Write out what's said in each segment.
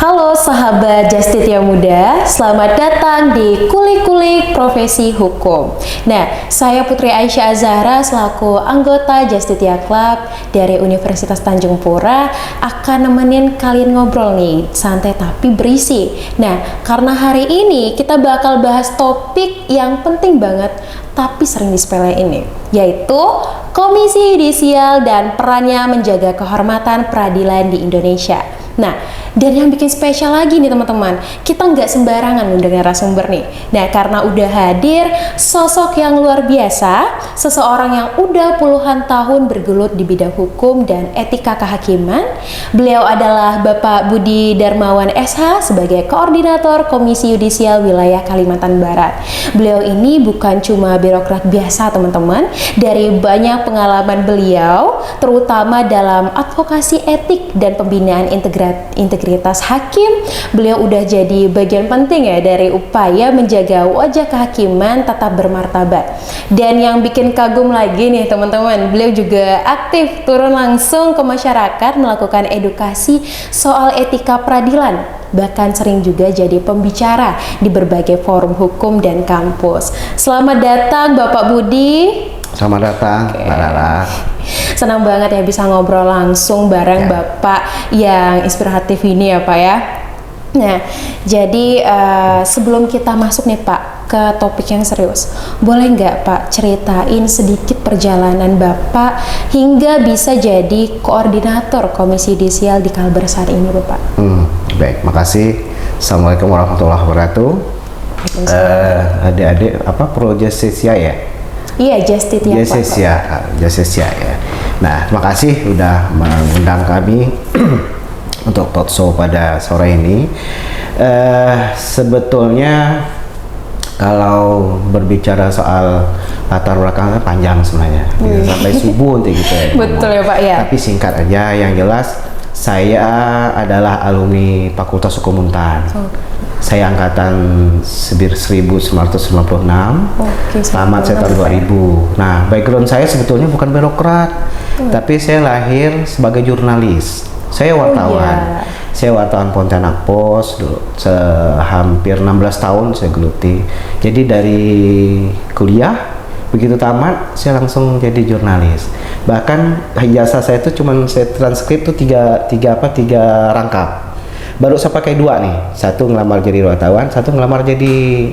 Halo sahabat Justitia Muda, selamat datang di Kulik-Kulik Profesi Hukum. Nah, saya Putri Aisyah Azahra selaku anggota Justitia Club dari Universitas Tanjung Pura akan nemenin kalian ngobrol nih, santai tapi berisi. Nah, karena hari ini kita bakal bahas topik yang penting banget tapi sering disepelein ini, yaitu Komisi Yudisial dan perannya menjaga kehormatan peradilan di Indonesia. Nah, dan yang bikin spesial lagi nih teman-teman, kita nggak sembarangan ngundang narasumber nih. Nah, karena udah hadir sosok yang luar biasa, seseorang yang udah puluhan tahun bergelut di bidang hukum dan etika kehakiman. Beliau adalah Bapak Budi Darmawan SH sebagai Koordinator Komisi Yudisial Wilayah Kalimantan Barat. Beliau ini bukan cuma birokrat biasa teman-teman, dari banyak pengalaman beliau, terutama dalam advokasi etik dan pembinaan integritas hakim, beliau udah jadi bagian penting ya dari upaya menjaga wajah kehakiman tetap bermartabat. Dan yang bikin kagum lagi nih teman-teman, beliau juga aktif turun langsung ke masyarakat melakukan edukasi soal etika peradilan, bahkan sering juga jadi pembicara di berbagai forum hukum dan kampus. Selamat datang Bapak Budi. Selamat datang, Mbak Lala. Senang banget ya bisa ngobrol langsung bareng Bapak yang inspiratif ini ya Pak ya. Nah, jadi sebelum kita masuk nih Pak ke topik yang serius, boleh nggak Pak ceritain sedikit perjalanan Bapak hingga bisa jadi koordinator Komisi Yudisial di Kalbar saat ini Bapak? Baik, makasih. Assalamualaikum warahmatullahi wabarakatuh. Adik-adik, Pro Justisia ya? Iya, Justisia ya. Nah, terima kasih udah mengundang kami untuk talk show pada sore ini. Sebetulnya kalau berbicara soal latar belakangnya panjang sebenarnya, sampai subuh nanti gitu ya. Betul ya Pak ya. Tapi singkat aja, yang jelas saya adalah alumni Fakultas Hukum Untan. Saya angkatan 1996, tamat saya tahun 2000. Nah, background saya sebetulnya bukan birokrat, tapi saya lahir sebagai jurnalis. Saya wartawan. Saya wartawan Pontianak Post dulu. Hampir 16 tahun saya geluti. Jadi dari kuliah, begitu tamat saya langsung jadi jurnalis. Bahkan ijazah saya itu cuman saya transkrip tuh tiga rangkap. Baru saya pakai dua nih, satu ngelamar jadi wartawan, satu ngelamar jadi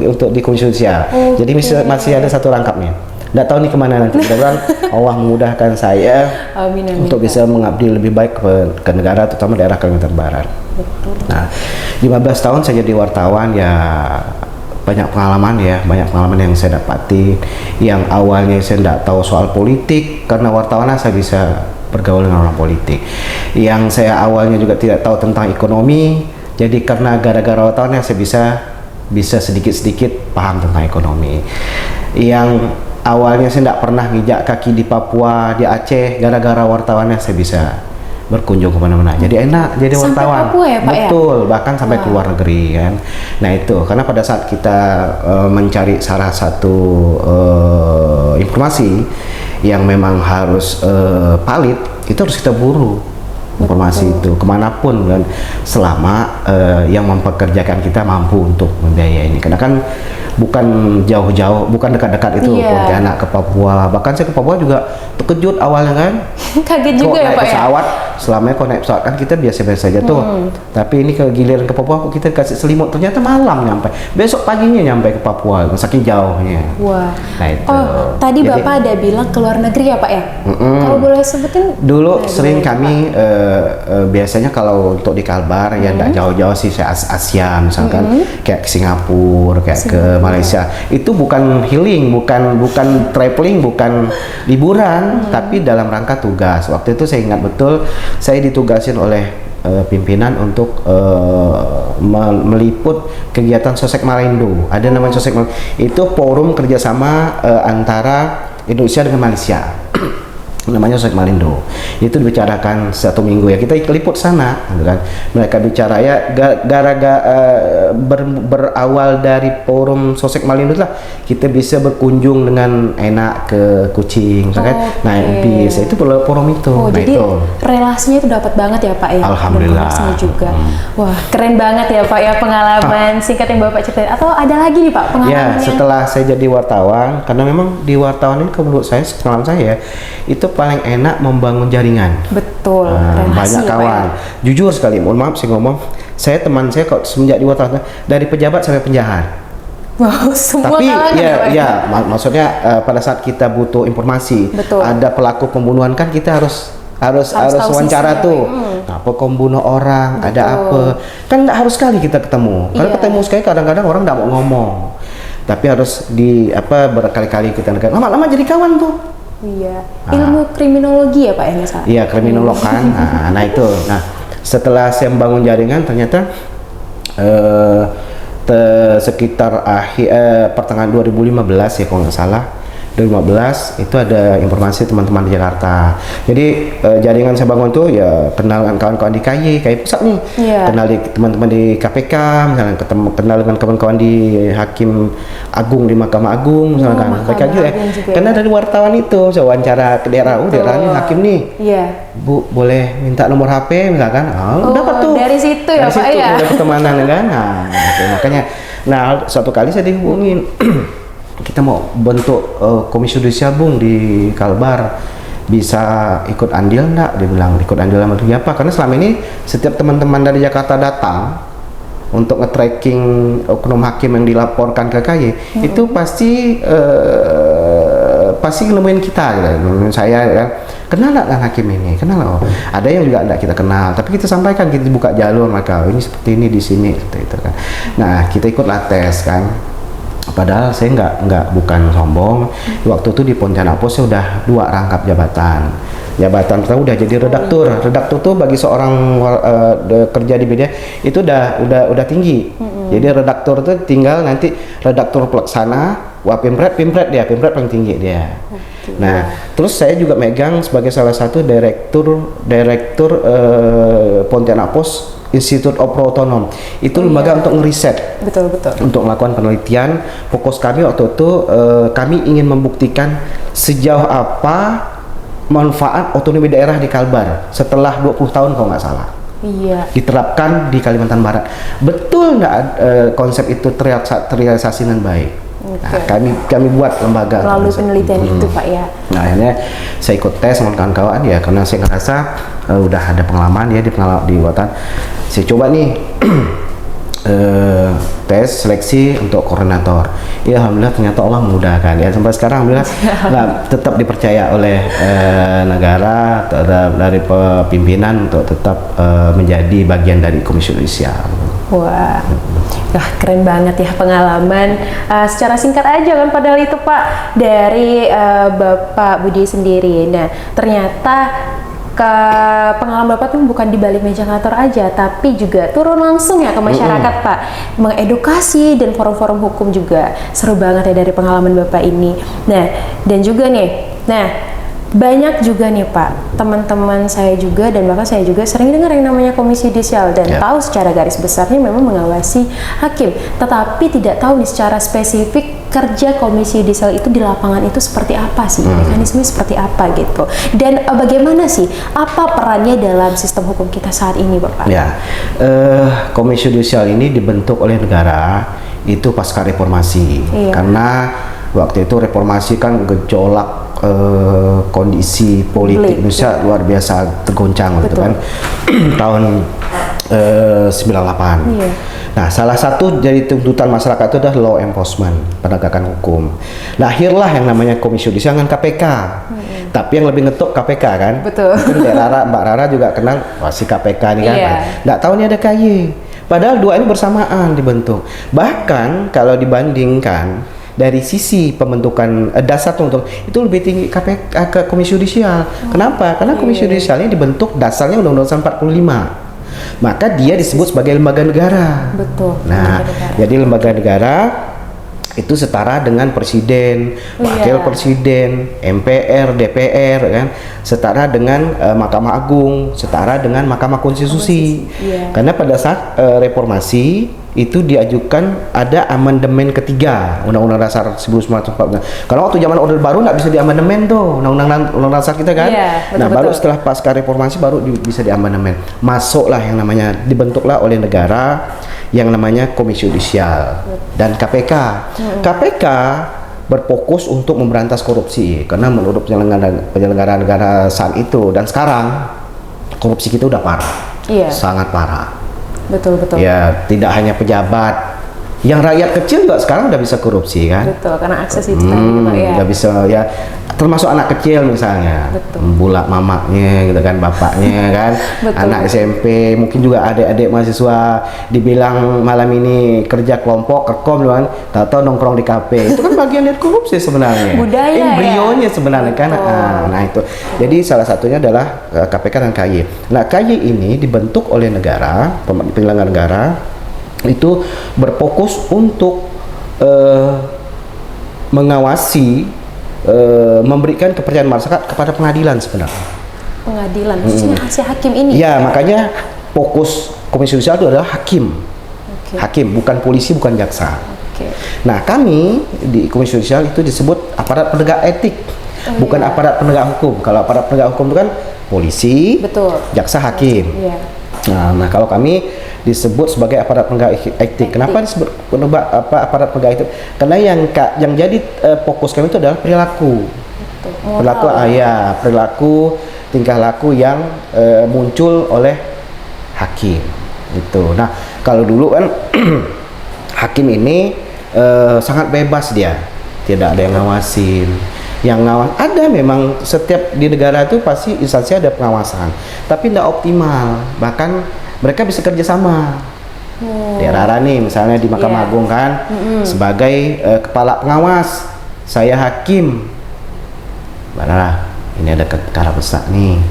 untuk di Komisi Yudisial. Jadi masih ada satu rangkapnya. Nggak tahu nih kemana nanti. Mudah-mudahan Allah memudahkan saya untuk bisa mengabdi lebih baik ke negara, terutama daerah Kalimantan Barat. Betul. Nah, 15 tahun saya jadi wartawan ya. Banyak pengalaman yang saya dapati. Yang awalnya saya tidak tahu soal politik, karena wartawan saya bisa bergaul dengan orang politik. Yang saya awalnya juga tidak tahu tentang ekonomi, jadi karena gara-gara wartawannya saya bisa sedikit-sedikit paham tentang ekonomi. Yang awalnya saya tidak pernah nginjak kaki di Papua, di Aceh, gara-gara wartawannya saya bisa berkunjung kemana-mana. Jadi enak jadi wartawan. Papua ya, Pak, betul, bahkan sampai ke luar negeri kan. Nah itu karena pada saat kita mencari salah satu informasi yang memang harus valid, itu harus kita buru informasi itu kemanapun kan, selama yang mempekerjakan kita mampu untuk membiayai ini. Karena kan bukan jauh-jauh, bukan dekat-dekat itu, Pontianak ke Papua. Bahkan saya ke Papua juga terkejut awalnya kan. Kaget juga ya Pak ya. Pesawat, selamanya kalau naik pesawat kan kita biasa-biasa saja tuh. Tapi ini ke giliran ke Papua kita dikasih selimut, ternyata malam nyampe. Besok paginya nyampe ke Papua, saking jauhnya. Wah. Nah itu. Tadi Bapak ada bilang ke luar negeri ya Pak ya? Kalau boleh sebutin. Dulu sering kami biasanya kalau untuk di Kalbar ya tidak jauh-jauh sih, saya Asia misalkan, kayak ke Singapura, kayak ke Malaysia. Itu bukan healing, bukan traveling, bukan liburan, tapi dalam rangka tugas. Waktu itu saya ingat betul, saya ditugasin oleh pimpinan untuk meliput kegiatan Sosek Marindo. Ada namanya Sosek Marindo. Itu forum kerjasama antara Indonesia dengan Malaysia. namanya Sosek Malindo. Itu dibicarakan 1 minggu ya, kita liput sana gitu kan. Mereka bicara ya berawal dari forum Sosek Malindo lah kita bisa berkunjung dengan enak ke Kucing kan, naik bis itu forum itu. Jadi relasinya itu dapat banget ya Pak ya. Alhamdulillah juga. Wah, keren banget ya Pak ya pengalaman singkat yang Bapak ceritain. Atau ada lagi nih Pak pengalamannya? Ya, setelah saya jadi wartawan, karena memang di wartawan ini menurut saya, pengalaman saya itu paling enak membangun jaringan. Betul. Banyak kawan. Jujur sekali, mohon maaf saya ngomong, teman saya kok semenjak di wartawan dari pejabat sampai penjahat. Wow, semua tapi kalangan maksudnya pada saat kita butuh informasi, betul, ada pelaku pembunuhan kan kita harus wawancara tuh. Apa membunuh orang, betul, ada apa? Kan nggak harus sekali kita ketemu. Kalau ketemu sekali kadang-kadang orang nggak mau ngomong. Tapi harus berkali-kali kita lama-lama jadi kawan tuh. Iya. Ilmu kriminologi ya Pak yang salah. Iya, kriminolog kan. Nah itu. Nah, setelah saya membangun jaringan ternyata sekitar pertengahan 2015 ya kalau nggak salah, 2015 itu ada informasi teman-teman di Jakarta. Jadi jaringan saya bangun tuh ya kenal dengan kawan-kawan di KY Pusat nih, kenal di teman-teman di KPK, misalnya kenal dengan kawan-kawan di Hakim Agung di Mahkamah Agung, misalnya mereka juga. Karena dari wartawan itu saya wawancara ke daerah, daerah ini hakim nih, Bu boleh minta nomor HP misalkan, dapat tuh. Dari situ ya Pak ya. Dari pertemanan kan, makanya. Nah suatu kali saya dihubungin. Kita mau bentuk komisi judisial Bung di Kalbar, bisa ikut andil enggak? Dia bilang ikut andil sama dia apa? Karena selama ini setiap teman-teman dari Jakarta datang untuk nge-tracking oknum hakim yang dilaporkan ke KY, itu pasti nemuin kita gitu. Nemuin saya kan, kenal nggak kan hakim ini? Kenal loh. Ada yang juga enggak kita kenal, tapi kita sampaikan, kita buka jalur mereka, ini seperti ini di sini seperti itu kan. Nah kita ikutlah tes kan. Padahal saya bukan sombong. Waktu itu di Pontianak Post saya udah 2 rangkap jabatan. Jabatan pertama udah jadi redaktur. Redaktur tuh bagi seorang kerja di media itu udah tinggi. Jadi redaktur itu tinggal nanti redaktur pelaksana, Pimpret paling tinggi dia. Nah, terus saya juga megang sebagai salah satu direktur Pontianak Post Institute of Autonom. Itu lembaga untuk ngeriset. Betul. Untuk melakukan penelitian. Fokus kami waktu itu kami ingin membuktikan sejauh apa manfaat otonomi daerah di Kalbar setelah 20 tahun kalau nggak salah. Iya. Diterapkan di Kalimantan Barat. Betul nggak konsep itu terrealisasi dengan baik? Nah, kami buat lembaga melalui penelitian itu Pak ya. Nah akhirnya saya ikut tes sama kawan-kawan ya, karena saya ngerasa udah ada pengalaman ya di buatan. Saya coba nih tes seleksi untuk koordinator. Ya alhamdulillah ternyata Allah memudahkan ya, sampai sekarang alhamdulillah tetap dipercaya oleh negara dari pimpinan untuk tetap menjadi bagian dari komisi judisial. Wah, keren banget ya pengalaman. Secara singkat aja kan padahal itu Pak dari Bapak Budi sendiri. Nah ternyata pengalaman Bapak tuh bukan di balik meja kantor aja, tapi juga turun langsung ya ke masyarakat Pak, mengedukasi dan forum-forum hukum juga. Seru banget ya dari pengalaman Bapak ini. Nah dan juga nih, banyak juga nih Pak, teman-teman saya juga dan bahkan saya juga sering dengar yang namanya komisi judisial dan tahu secara garis besarnya memang mengawasi hakim, tetapi tidak tahu nih secara spesifik kerja komisi judisial itu di lapangan itu seperti apa sih, mekanisme seperti apa gitu, dan bagaimana sih, apa perannya dalam sistem hukum kita saat ini Bapak? Ya, komisi judisial ini dibentuk oleh negara itu pasca reformasi, karena waktu itu reformasi kan gejolak kondisi politik Indonesia luar biasa tergoncang gitu kan tahun 98. Nah salah satu dari tuntutan masyarakat itu adalah law enforcement, penegakan hukum. Lahirlah yang namanya komisi judisial dengan KPK. Tapi yang lebih ngetok KPK kan. Betul. Mbak Rara juga kenal si KPK nih kan. Nggak tahu nih ada KY. Padahal dua ini bersamaan dibentuk. Bahkan kalau dibandingkan dari sisi pembentukan dasar untuk itu lebih tinggi KPK ke komisi judisial. Kenapa? Karena komisi judisial ini dibentuk dasarnya Undang-Undang 45. Maka dia disebut sebagai lembaga negara. Betul. Nah, jadi lembaga negara itu setara dengan presiden, wakil presiden, MPR, DPR kan. setara dengan Mahkamah Agung, setara dengan Mahkamah Konstitusi. Karena pada saat reformasi itu diajukan ada amandemen ketiga Undang-Undang Dasar 1945. Kalau waktu zaman Orde Baru nggak bisa diamandemen tuh Undang-Undang Dasar kita kan. Nah, baru setelah pasca reformasi baru bisa diamandemen. Masuklah yang namanya dibentuklah oleh negara yang namanya Komisi Yudisial dan KPK. KPK berfokus untuk memberantas korupsi karena menurut penyelenggara negara saat itu dan sekarang korupsi kita udah parah. Sangat parah. Betul. Ya, tidak hanya pejabat, yang rakyat kecil juga sekarang udah bisa korupsi kan? Betul, karena akses itu tadi udah bisa ya, termasuk anak kecil misalnya, bulak mamaknya gitu kan, bapaknya kan, anak SMP, mungkin juga adik-adik mahasiswa dibilang malam ini kerja kelompok, kerkom kan, tahu-tahu nongkrong di kafe, itu kan bagian dari korupsi sebenarnya. Budaya embrionya sebenarnya kan. Nah itu, jadi salah satunya adalah KPK dan KY. Nah KY ini dibentuk oleh negara, penyelenggara negara, itu berfokus untuk mengawasi, memberikan kepercayaan masyarakat kepada pengadilan sebenarnya. Pengadilan, khususnya si hakim ini? Ya, makanya fokus Komisi Yudisial itu adalah hakim. Hakim, bukan polisi, bukan jaksa. Nah, kami di Komisi Yudisial itu disebut aparat penegak etik, bukan aparat penegak hukum. Kalau aparat penegak hukum itu kan polisi, jaksa, hakim. Nah, kalau kami disebut sebagai aparat penegak etik. Kenapa disebut aparat penegak etik? Karena yang jadi fokus kami itu adalah perilaku. Perilaku tingkah laku yang muncul oleh hakim. Gitu. Nah, kalau dulu kan hakim ini sangat bebas dia. Tidak ada yang ngawasin. Yang ngawas ada memang setiap di negara itu pasti instansi ada pengawasan, tapi tidak optimal. Bahkan mereka bisa kerjasama. Daerah nih misalnya di Mahkamah Agung kan, sebagai kepala pengawas, saya hakim. Baiklah, ini ada perkara besar nih,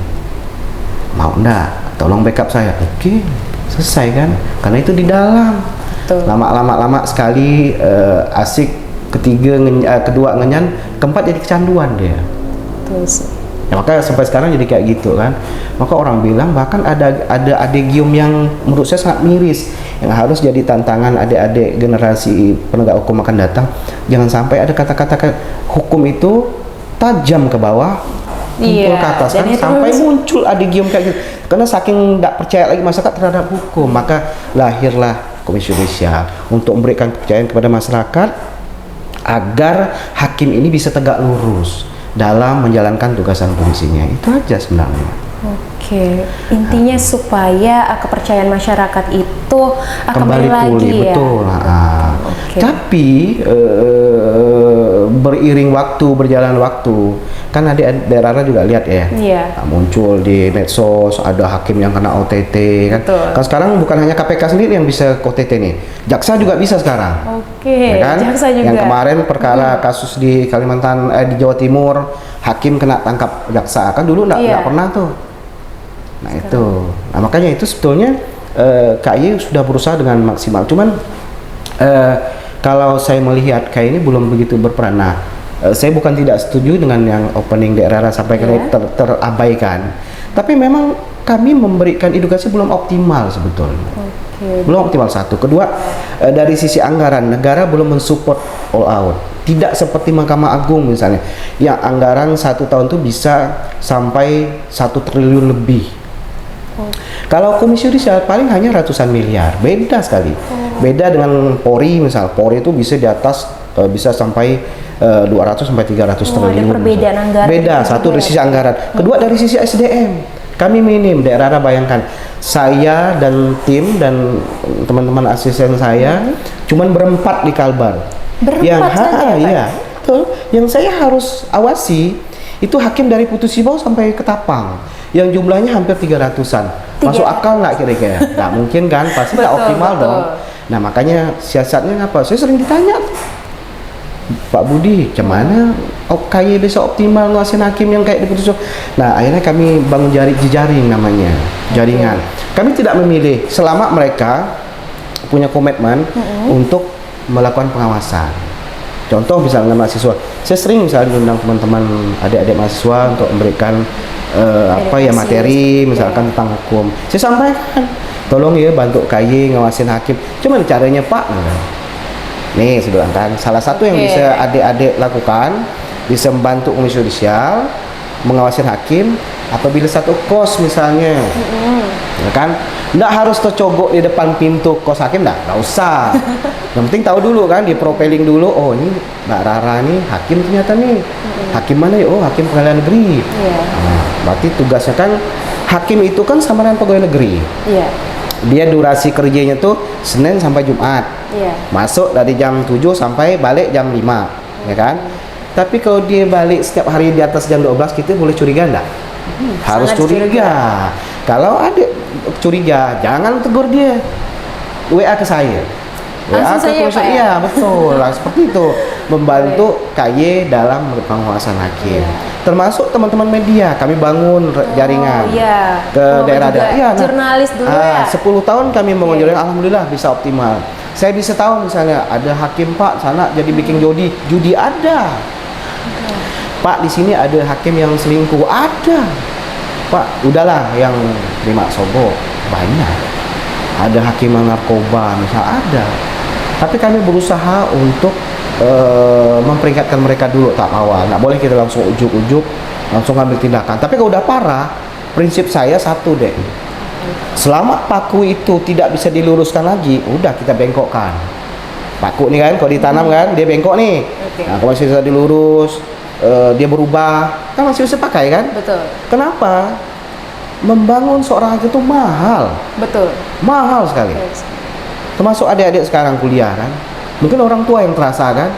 mau enggak? Tolong backup saya. Oke, selesai kan? Karena itu di dalam. Lama sekali asik. Kedua ngenyan, keempat jadi kecanduan dia. Ya, maka sampai sekarang jadi kayak gitu kan. Maka orang bilang bahkan ada adegium yang menurut saya sangat miris yang harus jadi tantangan adik-adik generasi penegak hukum akan datang. Jangan sampai ada kata-kata hukum itu tajam ke bawah, muncul ke atas kan, sampai muncul adegium kayak gitu. Karena saking tidak percaya lagi masyarakat terhadap hukum, maka lahirlah Komisi Yudisial untuk memberikan kepercayaan kepada masyarakat agar hakim ini bisa tegak lurus dalam menjalankan tugasan fungsinya. Itu aja sebenarnya. Intinya supaya kepercayaan masyarakat itu kembali lagi pulih, betul. Tapi beriring waktu, berjalan waktu, kan daerah juga lihat ya, muncul di medsos ada hakim yang kena OTT kan. Kan sekarang bukan hanya KPK sendiri yang bisa OTT nih, jaksa juga bisa sekarang. Ya kan? Jaksa juga. Yang kemarin perkara kasus di Kalimantan, di Jawa Timur, hakim kena tangkap jaksa kan dulu nggak pernah tuh. Nah itu, nah makanya itu sebetulnya KY sudah berusaha dengan maksimal. Cuman kalau saya melihat KY ini belum begitu berperan. Nah, saya bukan tidak setuju dengan yang opening daerah sampai terabaikan. Tapi memang kami memberikan edukasi belum optimal sebetulnya. Belum optimal satu. Kedua, dari sisi anggaran negara belum mensupport all out. Tidak seperti Mahkamah Agung misalnya, yang anggaran 1 tahun itu bisa sampai 1 triliun lebih. Kalau Komisi Yudisial paling hanya ratusan miliar, beda sekali. Beda dengan Polri misal, Polri itu bisa di atas bisa sampai 200 sampai 300 triliun. Ada perbedaan anggaran. Beda, satu dari sisi anggaran. Kedua dari sisi SDM. Kami minim, daerah bayangkan. Saya dan tim dan teman-teman asisten saya cuman berempat di Kalbar. Betul. Yang saya harus awasi itu hakim dari Putus Sibau sampai Ketapang yang jumlahnya hampir 300-an. Masuk akal nggak kira-kira? Nggak mungkin kan, pasti nggak optimal dong. Nah makanya siasatnya apa? Saya sering ditanya, Pak Budi, gimana KY bisa optimal ngawasin hakim yang kayak di Putus Sibau? Nah akhirnya kami bangun jaring namanya, jaringan. Kami tidak memilih selama mereka punya komitmen untuk melakukan pengawasan. Contoh misalnya mahasiswa, saya sering misalnya mengundang teman-teman adik-adik mahasiswa untuk memberikan apa ya materi misalkan tentang hukum. Saya sampaikan, tolong ya bantu KY ngawasin hakim. Cuman caranya Pak, nih kan salah satu yang bisa adik-adik lakukan, bisa membantu komisi yudisial mengawasin hakim apabila satu kos misalnya, ya kan, nggak harus tercogok di depan pintu kos hakim, nggak usah. Yang penting tahu dulu kan, di profiling dulu, oh ini Mbak Rara nih hakim ternyata nih, hakim mana ya, oh hakim pengadilan negeri. Nah, berarti tugasnya kan hakim itu kan sama dengan pegawai negeri. Dia durasi kerjanya tuh Senin sampai Jumat, masuk dari jam 7 sampai balik jam 5, ya kan. Tapi kalau dia balik setiap hari di atas jam 12, kita boleh curiga enggak? Harus curiga. Kalau ada curiga, jangan tegur dia. WA ke saya. WA ke komisi, iya betul. Lah seperti itu, membantu KY dalam pengawasan hakim. Termasuk teman-teman media, kami bangun jaringan ke daerah-daerah. Iya, jurnalis dulu ya. 10 tahun kami bangun jaringan, alhamdulillah bisa optimal. Saya bisa tahu misalnya ada hakim Pak sana jadi bikin judi ada. Pak di sini ada hakim yang selingkuh ada. Pak udahlah yang terima sobo banyak. Ada hakim yang narkoba misal ada. Tapi kami berusaha untuk memperingatkan mereka dulu tahap awal. Nggak boleh kita langsung ujuk-ujuk langsung ambil tindakan. Tapi kalau udah parah, prinsip saya satu deh. Selama paku itu tidak bisa diluruskan lagi, udah kita bengkokkan. Paku nih kan, kalau ditanam kan, dia bengkok nih. Nah, kalau masih bisa dilurus, dia berubah, kan masih bisa pakai kan? Betul. Kenapa? Membangun seorang hakim itu mahal. Betul. Mahal sekali. Termasuk adik-adik sekarang kuliah kan. Mungkin orang tua yang terasa kan.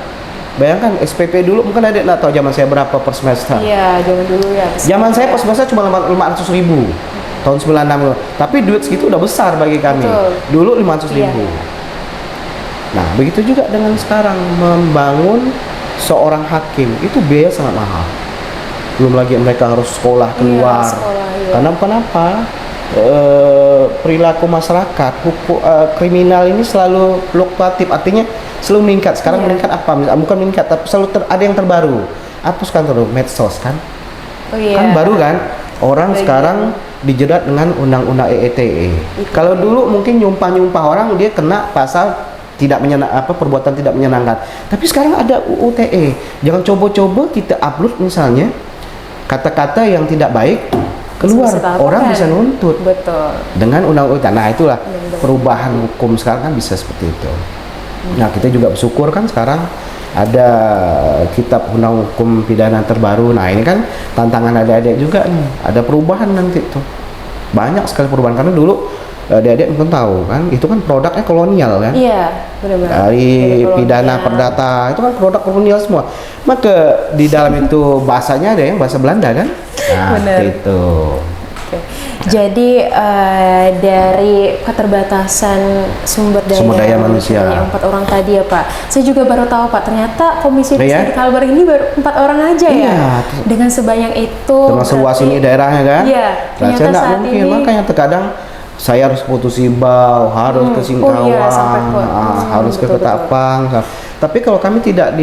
Bayangkan SPP dulu, mungkin adik nggak tahu zaman saya berapa per semester. Iya, zaman dulu ya. Zaman saya per semester cuma 500.000 tahun 96. Tapi duit segitu udah besar bagi kami. Betul. Dulu 500.000. Nah, begitu juga dengan sekarang membangun seorang hakim itu biaya sangat mahal. Belum lagi mereka harus sekolah keluar. Karena kenapa? Perilaku masyarakat, hukum kriminal ini selalu fluktuatif, artinya selalu meningkat. Sekarang meningkat apa? Bukan meningkat, tapi selalu ada yang terbaru. Hapuskan terus medsos kan? Kan baru kan? Orang sekarang dijerat dengan undang-undang EETE. Kalau dulu mungkin nyumpah-nyumpah orang dia kena pasal tidak perbuatan tidak menyenangkan. Tapi sekarang ada UU TE. Jangan coba-coba kita upload misalnya kata-kata yang tidak baik keluar, orang bisa nuntut. Betul. Dengan undang-undang. Nah, itulah perubahan hukum sekarang kan bisa seperti itu. Nah, kita juga bersyukur kan sekarang ada kitab undang hukum pidana terbaru. Nah, ini kan tantangan adik-adik juga nih. Ada perubahan nanti tuh. Banyak sekali perubahan karena dulu adik-adik mungkin tahu kan, itu kan produknya kolonial kan? Iya, benar-benar. Dari pidana perdata, itu kan produk kolonial semua. Maka di dalam itu bahasanya ada yang bahasa Belanda kan? Nah, itu. Jadi dari keterbatasan sumber daya manusia yang 4 orang tadi ya Pak, saya juga baru tahu Pak, ternyata komisi di Kalbar ini baru 4 orang aja ya. Dengan sebanyak itu. Termasuk luas ini daerahnya kan? Iya. Ternyata tidak mungkin, makanya terkadang saya harus putus Ibau, harus ke Singkawang, harus ke Ketapang. Tapi kalau kami tidak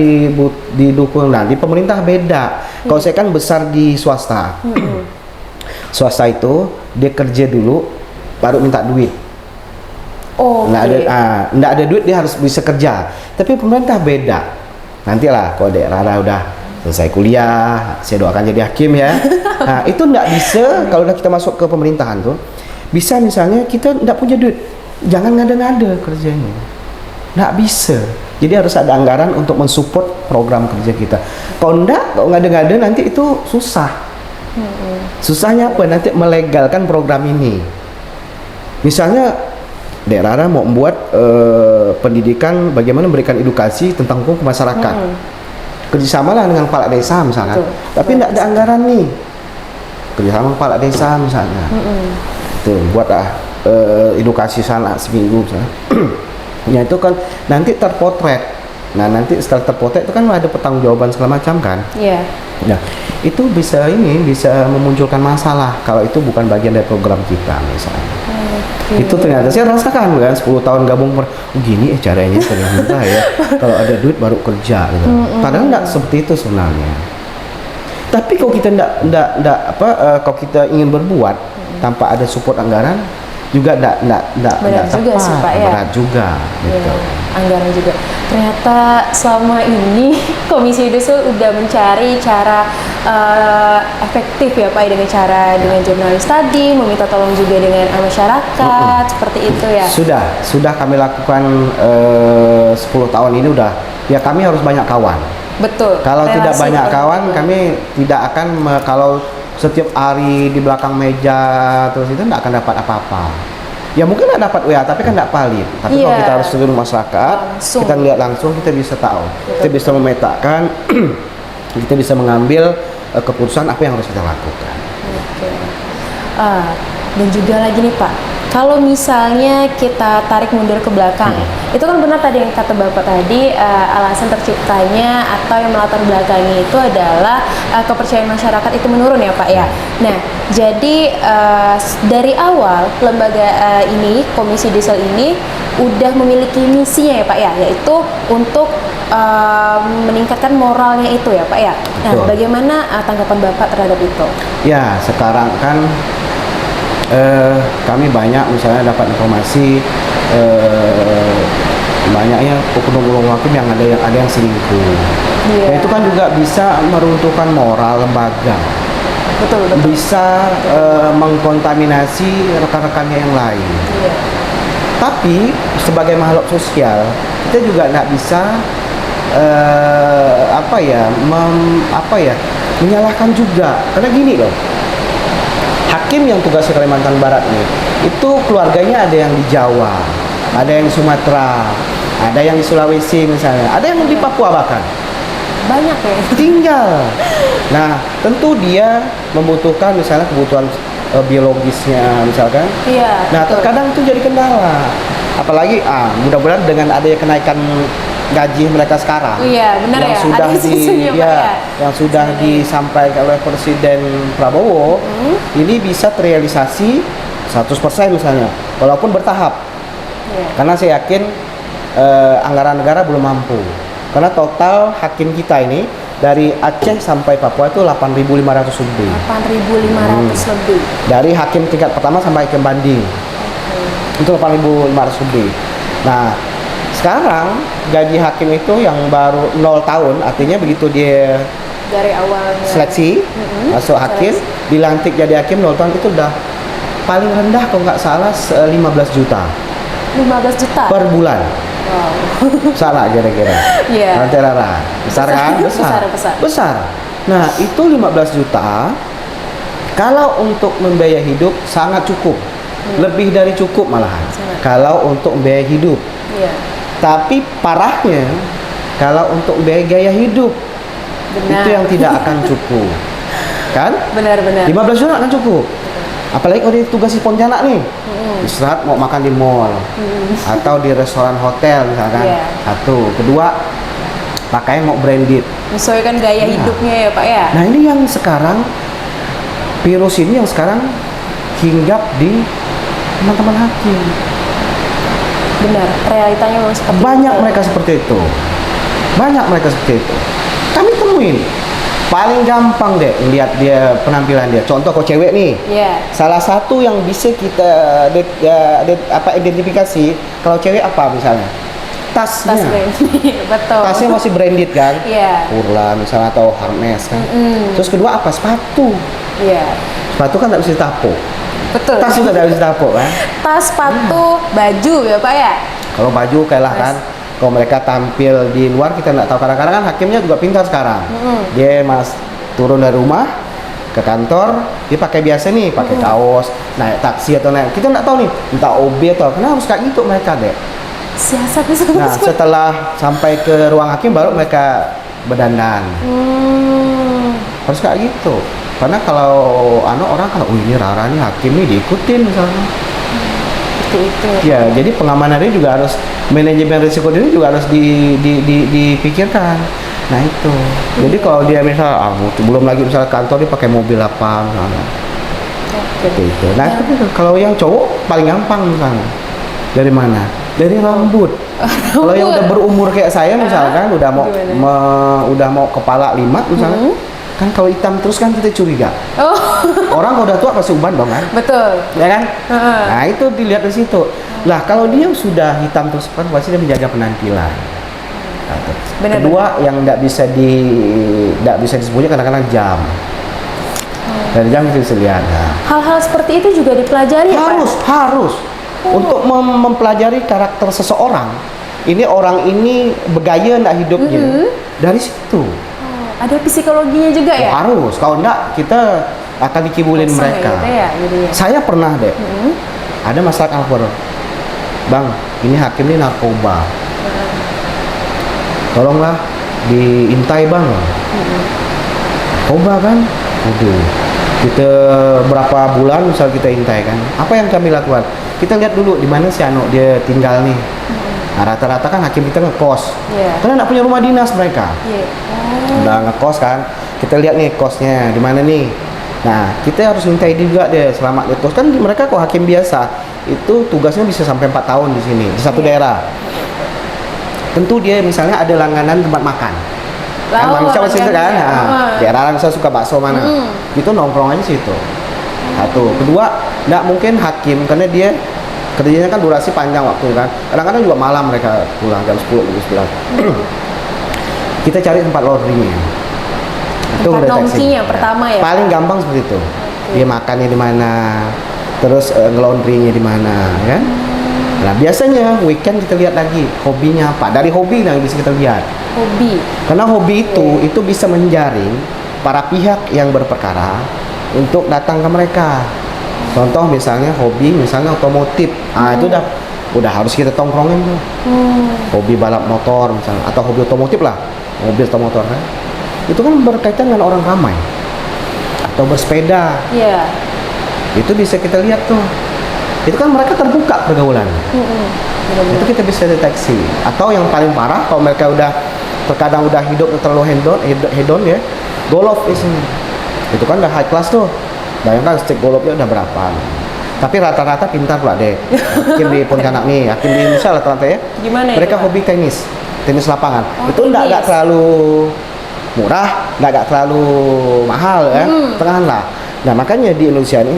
didukung, nah di pemerintah beda. Kalau saya kan besar di swasta. Swasta itu dia kerja dulu, baru minta duit. Nggak ada duit dia harus bisa kerja. Tapi pemerintah beda. Nantilah kalau Dek Rara udah selesai kuliah, saya doakan jadi hakim ya. Nah itu nggak bisa kalau udah kita masuk ke pemerintahan tuh. Bisa misalnya kita tidak punya duit, jangan ngada-ngada kerjanya, nggak bisa. Jadi harus ada anggaran untuk mensupport program kerja kita. Kalau ngada-ngada nanti itu susah. Susahnya apa? Nanti melegalkan program ini. Misalnya Dek Rara mau membuat pendidikan bagaimana memberikan edukasi tentang hukum ke masyarakat. Kerjasama lah dengan kepala desa misalnya. Tapi tidak ada anggaran nih. Kerjasama kepala desa misalnya. Buatlah edukasi sana seminggu misalnya. Ya itu kan nanti terpotret. Nah nanti setelah terpotret itu kan ada pertanggungjawaban segala macam kan. Iya. Nah itu bisa memunculkan masalah kalau itu bukan bagian dari program kita misalnya. Itu ternyata saya rasakan kan 10 tahun gabung gini caranya ternyata ya. Kalau ada duit baru kerja gitu. Padahal nggak seperti itu sebenarnya. Tapi kalau kita kalau kita ingin berbuat tanpa ada support anggaran juga enggak Benar juga tepat. sih, Pak, ya. Berat juga gitu. Anggaran juga. Ternyata selama ini Komisi Yudisial udah mencari cara efektif ya Pak, dengan cara dengan jurnalis tadi, meminta tolong juga dengan masyarakat, seperti itu ya. Sudah kami lakukan 10 tahun ini udah. Ya kami harus banyak kawan. Betul. Kalau tidak relasi banyak kawan, betul. kami tidak akan kalau setiap hari di belakang meja terus itu tidak akan dapat apa-apa. Ya mungkin tidak dapat WA, tapi kan tidak valid. Tapi kalau Iya. kita harus turun masyarakat, Langsung. kita lihat langsung, kita bisa tahu, Betul. kita bisa memetakan, kita bisa mengambil keputusan apa yang harus kita lakukan. Oke. Dan juga lagi nih Pak, kalau misalnya kita tarik mundur ke belakang, itu kan benar tadi yang kata Bapak tadi, alasan terciptanya atau yang melatar belakangi itu adalah kepercayaan masyarakat itu menurun ya Pak ya. Nah, jadi dari awal lembaga ini, Komisi Yudisial ini udah memiliki misinya ya Pak ya, yaitu untuk meningkatkan moralnya itu ya Pak ya. Nah, Betul. bagaimana tanggapan Bapak terhadap itu? Ya sekarang kan kami banyak misalnya dapat informasi banyaknya oknum-oknum hakim yang ada yang selingkuh. Iya. Nah, itu kan juga bisa meruntuhkan moral lembaga, Betul. bisa mengkontaminasi rekan-rekannya yang lain. Iya. Tapi sebagai makhluk sosial kita juga tidak bisa menyalahkan juga, karena gini loh. Hakim yang tugas di Kalimantan Barat ini, itu keluarganya ada yang di Jawa, ada yang di Sumatera, ada yang di Sulawesi misalnya, ada yang di Papua bahkan. Banyak ya. Tinggal. Nah, tentu dia membutuhkan misalnya kebutuhan biologisnya misalkan. Iya. Nah, betul. terkadang itu jadi kendala. Apalagi mudah-mudahan dengan adanya kenaikan gaji mereka sekarang. Iya, benar yang ya. sudah Ada isunya, Pak, ya. yang sudah disampaikan oleh Presiden Prabowo, ini bisa terrealisasi 100% misalnya, walaupun bertahap. Iya. Karena saya yakin anggaran negara belum mampu. Karena total hakim kita ini dari Aceh sampai Papua itu 8.500 lebih. 8.500 lebih. Dari hakim tingkat pertama sampai hakim banding. Itu 8.500 lebih. Nah, sekarang gaji hakim itu yang baru 0 tahun, artinya begitu dia Dari awalnya. seleksi masuk hakim, dilantik jadi hakim 0 tahun itu udah paling rendah kalau nggak salah 15 juta 15 juta. per bulan. Wow. Salah kira-kira. Iya. Nanti Rara. Besar kan? Besar. Nah, itu 15 juta kalau untuk membiayai hidup sangat cukup. Lebih dari cukup malahan. Sangat. Kalau untuk membiayai hidup. Iya. Tapi parahnya kalau untuk membiayai gaya hidup Benar. itu yang tidak akan cukup. Kan? Benar-benar. 15 juta akan cukup. Apalagi kalau dia tugas di Pontianak nih. Istirahat mau makan di mall atau di restoran hotel misalkan. Iya. Satu, kedua pakaian mau branded. Menyesuaikan gaya Iya. hidupnya ya Pak ya. Nah, ini yang sekarang virus ini yang sekarang hinggap di teman-teman hakim. Benar. Realitanya memang seperti Banyak itu. mereka seperti itu. Banyak mereka seperti itu. Kami temuin. Paling gampang deh lihat dia penampilan dia. Contoh kalau cewek nih. Iya. Salah satu yang bisa kita identifikasi kalau cewek apa misalnya? Tasnya. Tas brand. Betul. Tasnya masih branded kan? Iya. Purla misalnya atau Hermes kan. Terus kedua apa? Sepatu. Iya. Sepatu kan nggak bisa ditapuk. Betul. Tas juga nggak bisa ditapuk kan? Tas, sepatu, baju ya Pak ya. Kalau baju kayak lah kan, kalau mereka tampil di luar kita nggak tahu. Kadang-kadang kan hakimnya juga pintar sekarang. Dia turun dari rumah ke kantor, dia pakai biasa nih, pakai kaos, naik taksi atau naik. Kita nggak tahu nih, entah OB atau kenapa harus kayak gitu mereka deh. Siasatnya Nah, setelah sampai ke ruang hakim baru mereka berdandan. Harus kayak gitu. Karena kalau orang kan, ini Rara nih hakim nih diikutin misalnya. Seperti itu. Ya, jadi pengamanan ini juga harus, manajemen risiko ini juga harus dipikirkan. Nah itu. Jadi kalau dia misal belum lagi misal kantor dia pakai mobil apa misalnya. Seperti itu. Nah, tapi kalau yang cowok paling gampang misalnya. Dari mana? Dari rambut. Kalau yang udah berumur kayak saya misalkan udah mau kepala 5 misalnya. Kan kalau hitam terus kan kita curiga. Oh, Orang kalau udah tua pasti uban dong kan? betul. Ya kan? Nah itu dilihat dari situ. Lah kalau dia sudah hitam terus kan pasti dia menjaga penampilan. Nah, Benar, kedua yang tidak bisa disebutnya kadang-kadang jam. Dari jam kita bisa lihat. Nah, Hal-hal seperti itu juga dipelajari ya, Pak? harus untuk mempelajari karakter seseorang. Ini orang ini bergaya enggak hidupnya dari situ. Ada psikologinya juga ya? Harus. Kalau enggak kita akan dikibulin Kosong mereka. ya, gitu ya, jadinya. Saya pernah deh. Ada masalah lapor. Bang, ini hakim ini narkoba. Tolonglah diintai bang. Narkoba kan? Waduh. Kita berapa bulan misal kita intai kan? Apa yang kami lakukan? Kita lihat dulu di mana si anak dia tinggal nih. Nah, rata-rata kan hakim kita ngekos. Iya. Karena nggak punya rumah dinas mereka. Iya. Udah ngekos kan, kita lihat nih kosnya di mana nih. Nah kita harus mintai juga deh selama di kos kan mereka kok hakim biasa itu tugasnya bisa sampai 4 tahun di sini di satu daerah. Tentu dia misalnya ada langganan tempat makan. Kan manusia masih itu kan, daerah misalnya suka bakso mana, itu nongkrong aja situ. Satu, kedua, nggak mungkin hakim karena dia kerjanya kan durasi panjang waktu kan. Kadang-kadang juga malam mereka pulang jam 10 jam 11. Kita cari tempat laundry-nya. Itu Tempat mendeteksi. nongkinya pertama ya, Paling gampang seperti itu. Dia makannya di mana, terus nge-laundry-nya di mana, kan? Nah biasanya weekend kita lihat lagi hobinya apa. Dari hobi yang bisa kita lihat. Hobi. Karena hobi itu bisa menjaring para pihak yang berperkara untuk datang ke mereka. Contoh misalnya hobi misalnya otomotif. Itu udah harus kita tongkrongin tuh. Hobi balap motor misalnya atau hobi otomotif lah. Mobil atau motor kan. Itu kan berkaitan dengan orang ramai. Atau bersepeda. Iya. Itu bisa kita lihat tuh. Itu kan mereka terbuka pergaulan. Itu kita bisa deteksi. Atau yang paling parah kalau mereka udah terkadang udah hidup terlalu hedon ya, golf isinya. Itu kan udah high class tuh. Bayangkan stick golfnya udah berapa. Tapi rata-rata pintar pula deh. Hakim di Pontianak nih, hakim di Indonesia rata-rata ya. Gimana Mereka itu, Pak? hobi tenis lapangan. Oh, itu tenis. enggak terlalu murah, enggak terlalu mahal ya, tengah lah. Nah makanya di Indonesia ini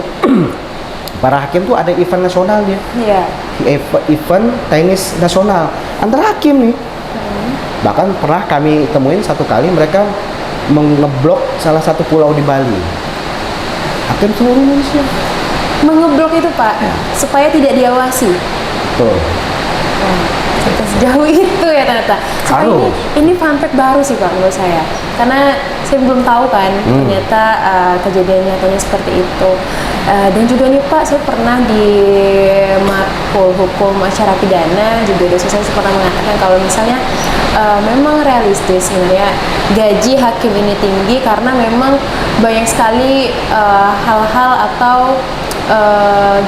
para hakim tuh ada event nasional dia. Iya. Event tenis nasional antara hakim nih. Bahkan pernah kami temuin satu kali mereka mengeblok salah satu pulau di Bali. Hakim seluruh Indonesia. Mengeblok itu, Pak, supaya tidak diawasi. Tuh. Sejauh itu ya ternyata. Soalnya ini fun fact baru sih Pak menurut saya. Karena saya belum tahu kan ternyata kejadian nyatanya seperti itu. Dan juga nih Pak, saya pernah di Matkul Hukum Acara Pidana juga dosen saya pernah mengatakan kalau misalnya memang realistis sebenarnya gaji hakim ini tinggi karena memang banyak sekali hal-hal atau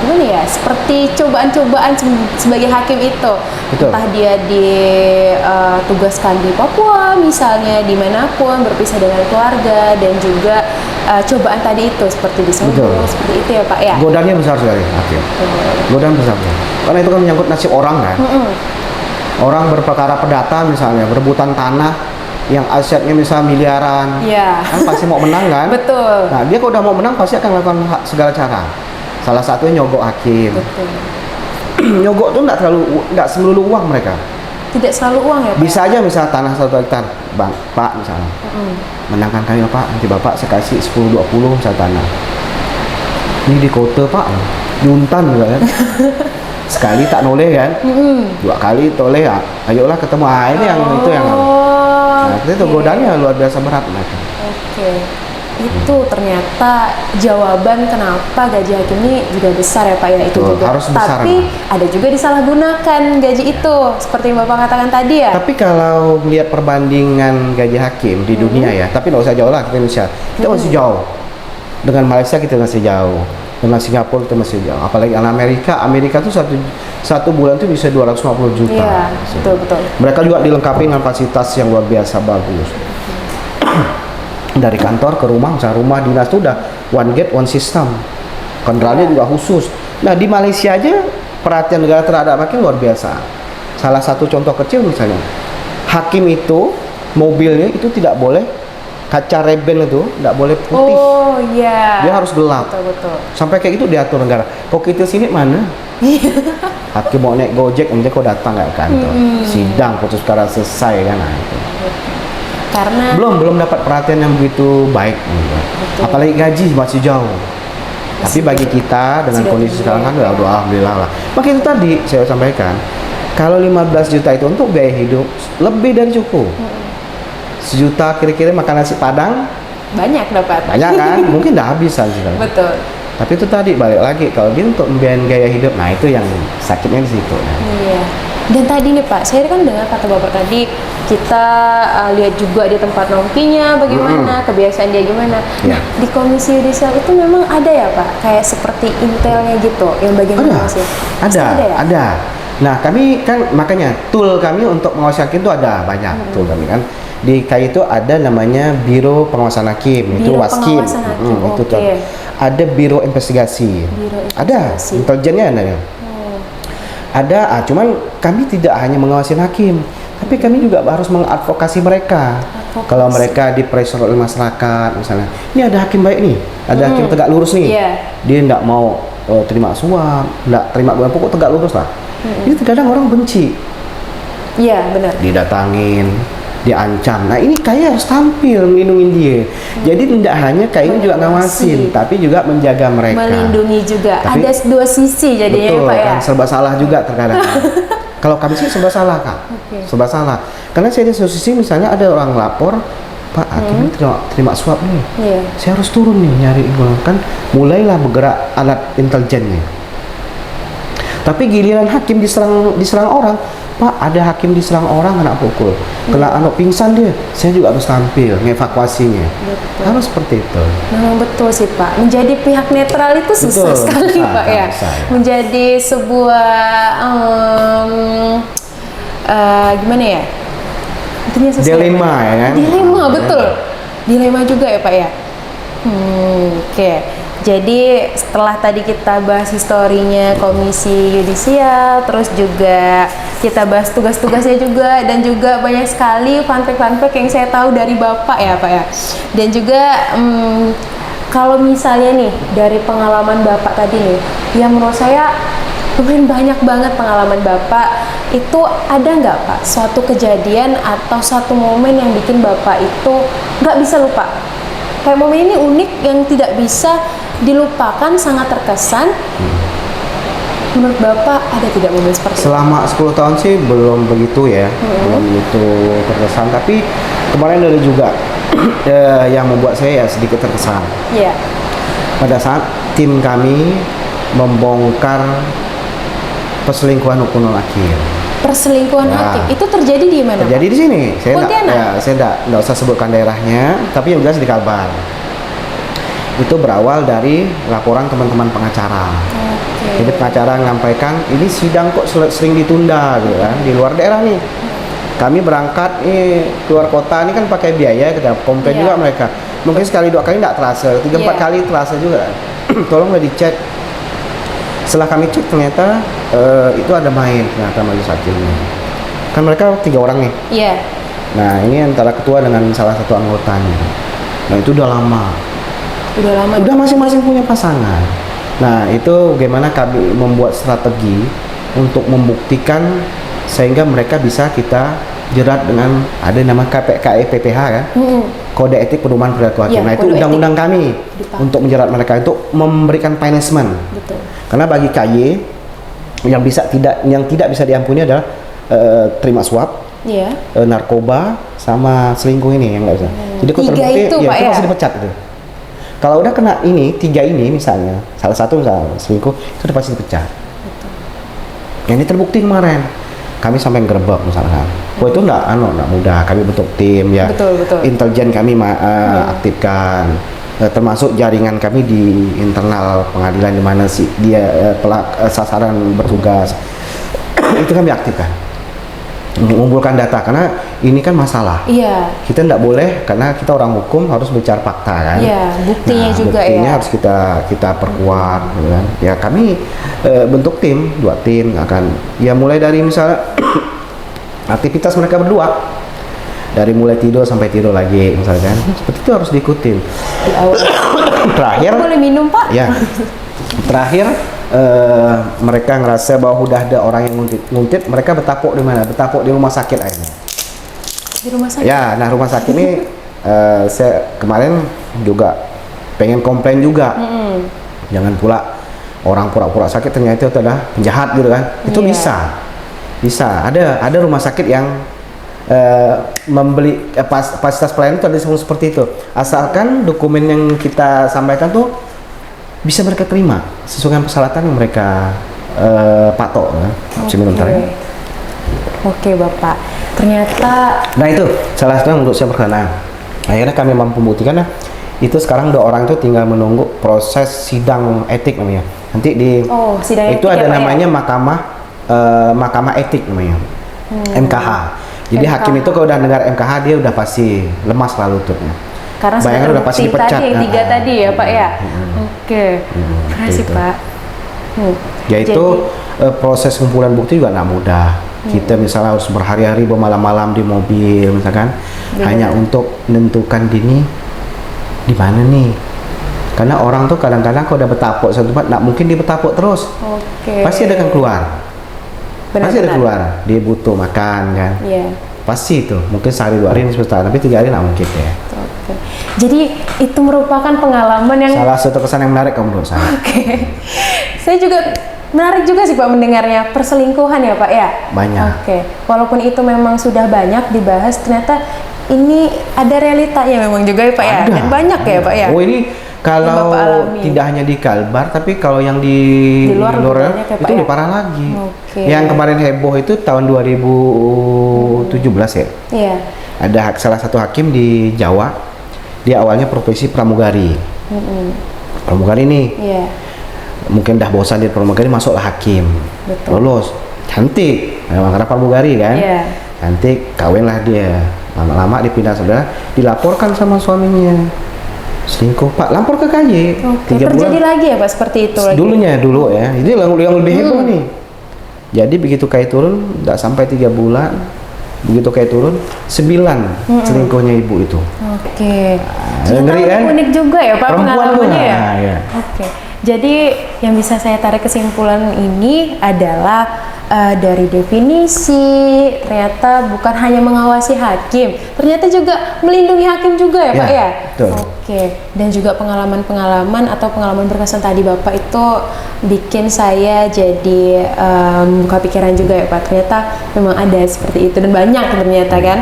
gimana ya, seperti cobaan-cobaan sebagai hakim itu. Betul. Entah dia ditugaskan di Papua misalnya, dimanapun, berpisah dengan keluarga, dan juga cobaan tadi itu seperti di Solo, seperti itu ya Pak ya. Godaannya besar sekali hakim. Godaan besar. Karena itu kan menyangkut nasib orang kan. Orang berperkara perdata misalnya, berebutan tanah yang asetnya misalnya miliaran, kan pasti mau menang kan? Betul. Nah dia kalau udah mau menang pasti akan melakukan segala cara. Salah satunya nyogok hakim. Betul. Nyogok tuh nggak melulu uang mereka. Tidak selalu uang ya Pak? Bisa aja misal tanah 1 hektar, bang, Pak misalnya. Menangkan kami Pak, nanti Bapak saya kasih 10-20 misal tanah. Ini di kota Pak, diuntan juga kan. Sekali tak noleh kan, 2 kali toleh ya. Ayolah ketemu. Ini yang itu yang. Nah, itu godaannya luar biasa berat mereka. Itu ternyata jawaban kenapa gaji hakim ini juga besar ya Pak ya, itu juga. Harus besar. Tapi ada juga disalahgunakan gaji itu seperti yang Bapak katakan tadi ya. Tapi kalau melihat perbandingan gaji hakim di dunia ya, tapi nggak usah jauh lah, kita Indonesia, kita masih jauh. Dengan Malaysia kita masih jauh, dengan Singapura kita masih jauh. Apalagi Amerika tuh satu bulan tuh bisa 250 juta. Iya, betul. Mereka juga dilengkapi dengan fasilitas yang luar biasa bagus. Dari kantor ke rumah, misalnya rumah dinas itu udah one gate one system, kendaraannya juga khusus. Nah di Malaysia aja perhatian negara terhadap hakim luar biasa. Salah satu contoh kecil misalnya, hakim itu mobilnya itu tidak boleh kaca reben itu nggak boleh putih. Oh iya. Dia harus gelap. Betul. Sampai kayak gitu diatur negara. Kok kita sini mana? Hakim mau naik Gojek, nanti kau datang nggak ke kantor. Sidang putus perkara selesai kan? Nah, itu. Karena Belum dapat perhatian yang begitu baik. Apalagi gaji masih jauh. Tapi bagi kita dengan Sudah kondisi tinggi, sekarang kan ya. udah alhamdulillah lah. Maka itu tadi saya sampaikan, kalau 15 juta itu untuk biaya hidup lebih dari cukup. 1 juta kira-kira makan nasi padang banyak dapat. banyak kan? Mungkin udah habisan sih. Betul. Tapi itu tadi balik lagi kalau dia untuk membiayai gaya hidup, nah itu yang sakitnya di situ. Iya. Dan tadi nih Pak, saya kan dengar kata Bapak tadi kita lihat juga di tempat nongkinya bagaimana, kebiasaan dia gimana. Ya. Nah, di Komisi Yudisial itu memang ada ya Pak, kayak seperti intelnya gitu, yang bagian mengawasi. Pasti ya? Ada. Nah, kami kan makanya tool kami untuk mengawasi hakim itu ada banyak tool kami kan. Di KAI itu ada namanya Biro Pengawasan Hakim, itu Biro Waskim. Pengawasan Hakim, Itu oke. tuh. Ada Biro Investigasi. Biro Ada, Investigasi. intelijennya ada. Ada, cuman kami tidak hanya mengawasi hakim, tapi kami juga harus mengadvokasi mereka. Advokasi. Kalau mereka di-pressure oleh masyarakat, misalnya, ini ada hakim baik nih, ada hakim tegak lurus nih, Iya. dia tidak mau terima suap, tidak terima bulan pokok tegak lurus lah. Ini terkadang orang benci, Iya, benar. didatangin, diancam. Nah ini kayak harus tampil melindungi dia. Jadi tidak hanya kayak ini juga ngawasin, tapi juga menjaga mereka. Melindungi juga. Tapi- ada dua sisi jadinya Betul, ya Pak ya. kan serba salah juga terkadang. Kalau kami sih serba salah Kak, serba salah. Karena saya di satu sisi misalnya ada orang lapor, Pak hakim ini terima suap nih, Iya. saya harus turun nih nyari kan, mulailah bergerak alat intelijennya. Tapi giliran hakim diserang orang, Pak ada hakim diserang orang kena pukul, kena anak pingsan dia, saya juga harus tampil ngevakuasinya. Betul. Harus seperti itu. Memang betul sih Pak. Menjadi pihak netral itu susah Betul, sekali susah, Pak ya. susah, ya. Menjadi sebuah gimana ya? Intinya susah Dilema, Pak. ya kan? Dilema betul. Dilema juga ya Pak ya. Oke. Jadi setelah tadi kita bahas historinya Komisi Yudisial, terus juga kita bahas tugas-tugasnya juga, dan juga banyak sekali fun fact yang saya tahu dari Bapak ya Pak ya. Dan juga kalau misalnya nih dari pengalaman Bapak tadi nih, yang menurut saya lumayan banyak banget pengalaman Bapak, itu ada nggak Pak suatu kejadian atau satu momen yang bikin Bapak itu nggak bisa lupa? Kayak momen ini unik yang tidak bisa dilupakan, sangat terkesan. Menurut Bapak ada tidak momen seperti itu? Selama 10 tahun sih belum begitu ya, belum begitu terkesan. Tapi kemarin ada juga yang membuat saya ya sedikit terkesan. Iya. Pada saat tim kami membongkar perselingkuhan hukuman akhir. Perselingkuhan Ya. hakim itu terjadi di mana? Terjadi Pak? di sini. Pontianak? Saya enggak usah sebutkan daerahnya, tapi yang jelas di Kalbar. Itu berawal dari laporan teman-teman pengacara. Oke. Jadi pengacara menyampaikan ini sidang kok sering ditunda gitu kan, di luar daerah nih. Kami berangkat keluar kota ini kan pakai biaya, kita komplain Iya. juga mereka. Mungkin sekali 2 kali tidak terasa, 3-4 Iya. kali terasa juga. Tolonglah dicek. Setelah kami cek ternyata itu ada main ternyata majelis hakimnya. Kan mereka 3 orang nih. Iya. Nah ini antara ketua dengan salah satu anggotanya. Nah itu udah lama. Udah lama. Udah masing-masing punya pasangan. Nah itu bagaimana kami membuat strategi untuk membuktikan sehingga mereka bisa kita jerat dengan ada nama KPK PPH kan, Kode Etik Pedoman Perilaku Hakim. Ya, Nah itu kode undang-undang kami Dipakai. untuk menjerat mereka itu memberikan punishment. Betul. Karena bagi KY yang tidak bisa diampuni adalah terima suap, Iya. narkoba sama selingkuh ini yang nggak bisa. Jadi kalau 3 terbukti itu, ya Pak, itu ya? masih dipecat itu. Kalau udah kena 3 ini misalnya, salah satu misalnya selingkuh itu udah pasti dipecat. Yang ini terbukti kemarin. Kami sampai gerbek misalkan. Wah itu enggak mudah. Kami bentuk tim ya. Betul. Intelijen kami aktifkan. Termasuk jaringan kami di internal pengadilan di mana sih dia sasaran bertugas. Itu kami aktifkan. Mengumpulkan data karena ini kan masalah. Iya. Kita tidak boleh karena kita orang hukum harus bicara fakta kan. Iya, buktinya juga buktinya ya. harus kita perkuat gitu kan. Ya kami bentuk tim, 2 tim akan ya mulai dari misalnya aktivitas mereka berdua dari mulai tidur sampai tidur lagi misalkan. Seperti itu harus diikutin. Di awal. Terakhir Boleh minum, Pak? ya. Terakhir mereka ngerasa bahwa udah ada orang yang nguntit, mereka bertapuk di mana? Bertapuk di rumah sakit akhirnya. Di rumah sakit? Ya, nah rumah sakit ini saya kemarin juga pengen komplain juga. Jangan pula orang pura-pura sakit ternyata itu adalah penjahat gitu kan. Itu bisa. Ada rumah sakit yang membeli fasilitas pelayanan itu ada seperti itu. Asalkan dokumen yang kita sampaikan tuh bisa mereka terima sesuai dengan persyaratan yang mereka patok. Oke, Bapak. Ternyata. Nah itu salah satu yang menurut saya berkenan. Akhirnya kami mampu membuktikan itu sekarang dua orang itu tinggal menunggu proses sidang etik namanya. Nanti di sidang itu etik ada ya, namanya mahkamah etik namanya. MKH. Jadi MKH. hakim itu kalau udah dengar MKH dia udah pasti lemas lah lututnya. Karena bayangkan udah pasti dipecat. Tadi yang 3 tadi ya, Pak ya. Oke. Makasih, Pak. Yaitu proses kumpulan bukti juga nggak mudah. Kita misalnya harus berhari-hari bermalam-malam di mobil misalkan hanya untuk menentukan dini di mana nih. Karena orang tuh kadang-kadang kalau udah bertapuk satu tempat nggak mungkin dia bertapuk terus. Pasti ada kan keluar. Pasti ada keluar. Dia butuh makan kan. Pasti itu. Mungkin sehari 2 hari ini susah, tapi 3 hari nggak mungkin ya. Jadi itu merupakan pengalaman yang salah satu kesan yang menarik menurut saya. Saya juga menarik juga sih Pak mendengarnya, perselingkuhan ya Pak ya. Banyak. Walaupun itu memang sudah banyak dibahas, ternyata ini ada realitanya memang juga ya Pak ya. Dan banyak ya Pak ya. Oh ini kalau tidak hanya di Kalbar, tapi kalau yang di luar ya, itu lebih parah lagi. Yang kemarin heboh itu tahun 2017 ya. Iya. Ada salah satu hakim di Jawa, dia awalnya profesi pramugari. Pramugari nih. Iya. Mungkin dah bosan di pramugari, masuklah hakim. Lulus, cantik, memang karena pramugari kan. Iya. Cantik, kawinlah dia. Lama-lama dipindah saudara, dilaporkan sama suaminya. Selingkuh Pak, lapor ke KJ. 3 terjadi bulan. Lagi ya Pak seperti itu lagi. Dulu ya. Ini yang lebih heboh nih. Jadi begitu kayak turun, tidak sampai 3 bulan. Begitu kayak turun 9 selingkuhnya ibu itu. Ngeri kan? Unik juga ya Pak pengalamannya ya. Ya. Jadi yang bisa saya tarik kesimpulan ini adalah dari definisi ternyata bukan hanya mengawasi hakim, ternyata juga melindungi hakim juga ya Pak ya. Betul. Dan juga pengalaman-pengalaman atau pengalaman berkesan tadi Bapak itu bikin saya jadi buka pikiran juga ya Pak. Ternyata memang ada seperti itu dan banyak ternyata kan.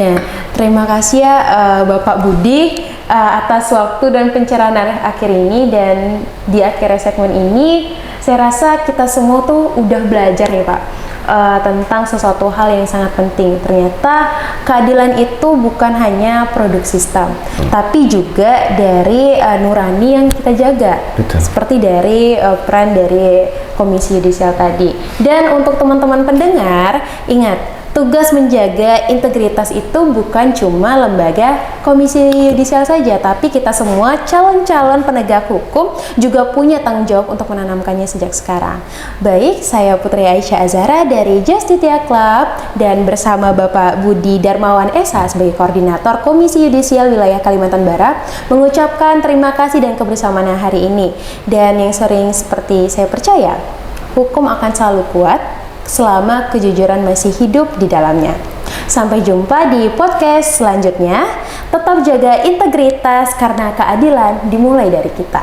Nah, terima kasih ya Bapak Budi atas waktu dan pencerahan akhir ini, dan di akhir segmen ini saya rasa kita semua tuh udah belajar ya Pak tentang sesuatu hal yang sangat penting. Ternyata keadilan itu bukan hanya produk sistem, tapi juga dari nurani yang kita jaga. Seperti dari peran dari Komisi Yudisial tadi. Dan untuk teman-teman pendengar, ingat, tugas menjaga integritas itu bukan cuma lembaga Komisi Yudisial saja, tapi kita semua calon-calon penegak hukum juga punya tanggung jawab untuk menanamkannya sejak sekarang. Baik, saya Putri Aisyah Azhara dari Justitia Club dan bersama Bapak Budi Darmawan SH sebagai Koordinator Komisi Yudisial Wilayah Kalimantan Barat mengucapkan terima kasih dan kebersamaan hari ini. Dan yang sering seperti saya percaya, hukum akan selalu kuat selama kejujuran masih hidup di dalamnya. Sampai jumpa di podcast selanjutnya. Tetap jaga integritas karena keadilan dimulai dari kita.